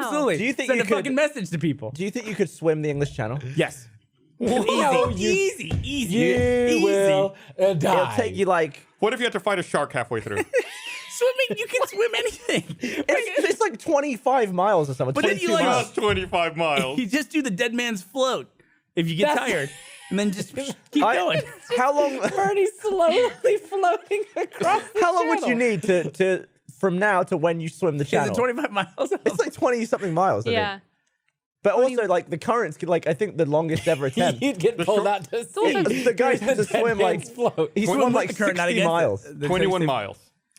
absolutely. Do you think Send you a could- fucking message to people? Do you think you could swim the English Channel? Yes. No, easy. You will die. It'll take you like What if you had to fight a shark halfway through? Swimming, you can swim anything. it's like 25 miles or something. But then you 22 like- miles. Just 25 miles. You just do the dead man's float if you get tired, and then just keep going. How long? Bernie's slowly floating across the How long would you channel. need to from now to when you swim the Is channel? it 25 miles? It's like 20 something miles. I Yeah. think. But also, like the currents could, like I think the longest ever attempt. You'd get pulled out to also- sea. The guy can just swim like float. he swam like 60 miles. 21 miles.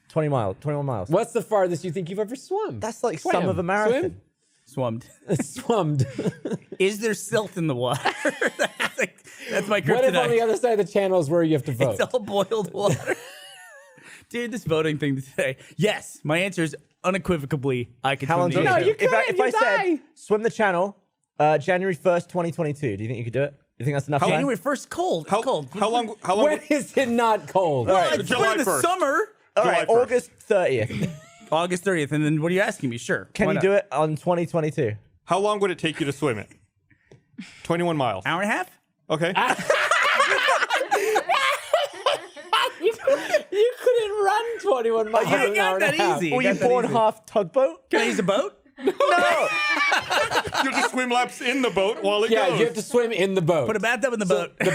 20 miles. 21 miles. What's the farthest you think you've ever swum? That's like Swam. some of a marathon. Swummed. Swummed. Is there silt in the water? that's my What if on the kryptonite. other side of the channel is where you have to vote? It's all boiled water. Dude, this voting thing today. Yes, my answer is unequivocally I could How long? swim Do the you No, ocean. you if I, couldn't, if I you said die. swim the channel, January 1st, 2022, do you think you could do it? You think that's enough time? January 1st, cold. It's cold. How long? How long? When is it not cold? Well, it's July spring the 1st. summer. All right, July 1st. August 30th. August 30th. And then what are you asking me? Sure. Can you do it on 2022? How long would it take you to swim it? 21 miles. Hour and a half? Okay. You couldn't run 21 miles You an hour got and a that half. easy. Were you got that born easy. half tugboat? Can I use a boat? No. You'll just swim laps in the boat while it Yeah, goes. you have to swim in the boat. Put a bathtub in the boat. The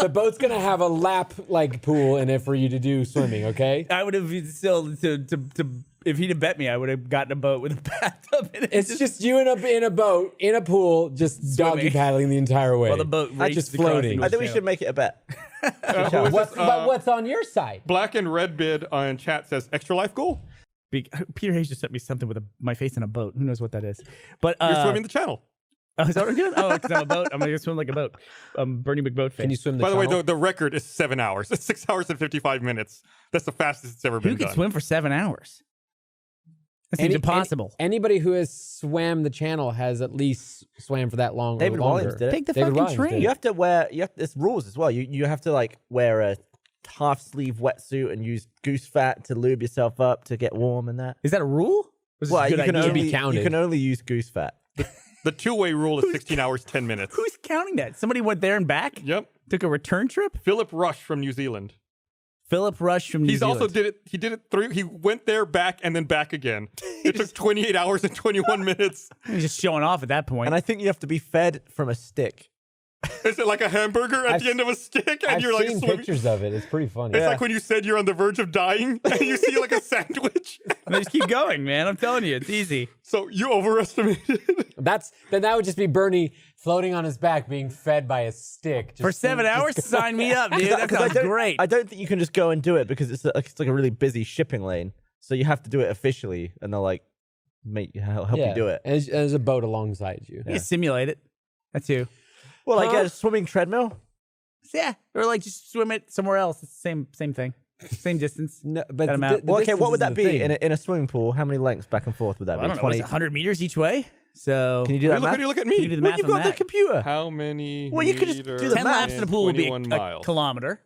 boat's gonna have a lap like pool in it for you to do swimming. Okay. I would have still to if he'd have bet me, I would have gotten a boat with a bathtub in it. It's just you in a boat in a pool, just doggy Swimming. paddling the entire way. While the boat races just across floating. the I think we channel. should make it a bet. But what's on your side? Black and red bid on chat says extra life goal. Peter Hayes just sent me something with my face in a boat. Who knows what that is? But You're swimming the channel. Oh, is that what I'm doing? Oh, because I'm a boat. I'm gonna swim like a boat. Bernie McBoat face. Can you swim the By the way, channel? the record is 7 hours. It's 6 hours and 55 minutes. That's the fastest it's ever Who been could done. swim for 7 hours? That seems impossible. Anybody who has swam the channel has at least swam for that long. David or longer. Williams did it. Take the David fucking Williams train. did. You have to wear. There's rules as well. You have to like wear a half sleeve wetsuit and use goose fat to lube yourself up to get warm and that. Is that a rule? Was Well, a you good can idea? only be counted. you can only use goose fat. The two-way rule is 16 hours, 10 minutes. Who's counting that? Somebody went there and back? Yep. Took a return trip? Philip Rush from New Zealand. Philip Rush from New He's Zealand. also did it. He did it through. He went there, back, and then back again. It took 28 hours and 21 minutes. He's just showing off at that point. And I think you have to be fed from a stick. Is it like a hamburger at the end of a stick, and I've you're like seen swimming? pictures of it. It's pretty funny. It's like when you said you're on the verge of dying, and you see like a sandwich. And they just keep going, man. I'm telling you, it's easy. So you overestimated. Then that would just be Bernie floating on his back, being fed by a stick For 7 hours? Sign me up, dude. That 'Cause sounds great. I don't think you can just go and do it because it's like a really busy shipping lane. So you have to do it officially, and they'll like help you do it. And there's a boat alongside you. You simulate it. That's you. Well, like a swimming treadmill. Yeah. Or like just swim it somewhere else. It's the same thing. Same distance. No, but That amount. Well, okay, what would distance that is the be thing. in a swimming pool? How many lengths back and forth would that I be? don't know. It's 100 meters each way. So Can you do that math? Look at you can do me. the Well, math you've on got the that. computer. How many? Well, you could just do meters the 10 laps in in the pool would be 21 a miles. kilometer.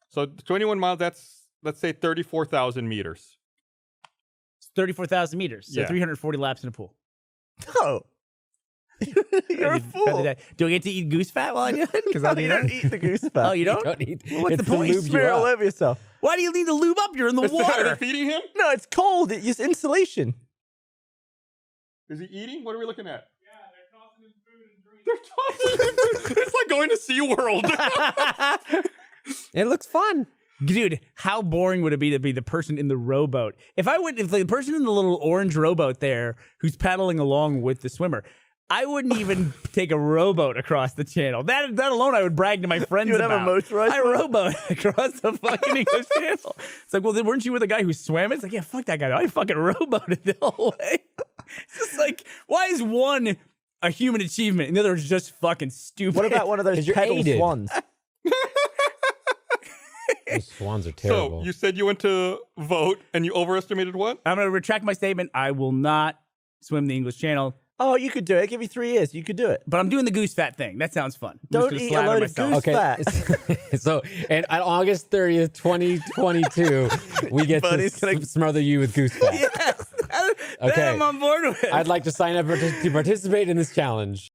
So 21 miles. That's let's say 34,000 meters. It's 34,000 meters. So Yeah. 340 laps in a pool. No. You're a fool. Do I get to eat goose fat while I do it? Because I'll You do don't that. eat the goose fat. Oh, you don't? Don't eat. what's It's the point? to lube you Smear it all up. over yourself. Why do you need to lube up? You're in the Are they water. feeding him? No, it's cold. It's insulation. Is he eating? What are we looking at? Yeah, they're tossing him food. It's like going to SeaWorld. It looks fun. Dude, how boring would it be to be the person in the rowboat? If the person in the little orange rowboat there who's paddling along with the swimmer, I wouldn't even take a rowboat across the channel. That alone I would brag to my friends You would have a about. motorized I rowboat across the fucking English Channel. It's like, well, then weren't you with a guy who swam it? It's like, yeah, fuck that guy. I fucking rowboated the whole way. It's just like, why is one a human achievement and the other is just fucking stupid? What about one of those 'Cause you're pedal aided. swans? Those swans are terrible. So you said you went to vote and you overestimated what? I'm going to retract my statement. I will not swim the English Channel. Oh, you could do it. Give you 3 years. You could do it. But I'm doing the goose fat thing. That sounds fun. I'm Don't just eat gonna a load slather of myself. goose fat. So, and on August 30th, 2022, we get Buddy's to gonna- smother you with goose fat. Yes. How Okay. I'm on board with. I'd like to sign up to participate in this challenge.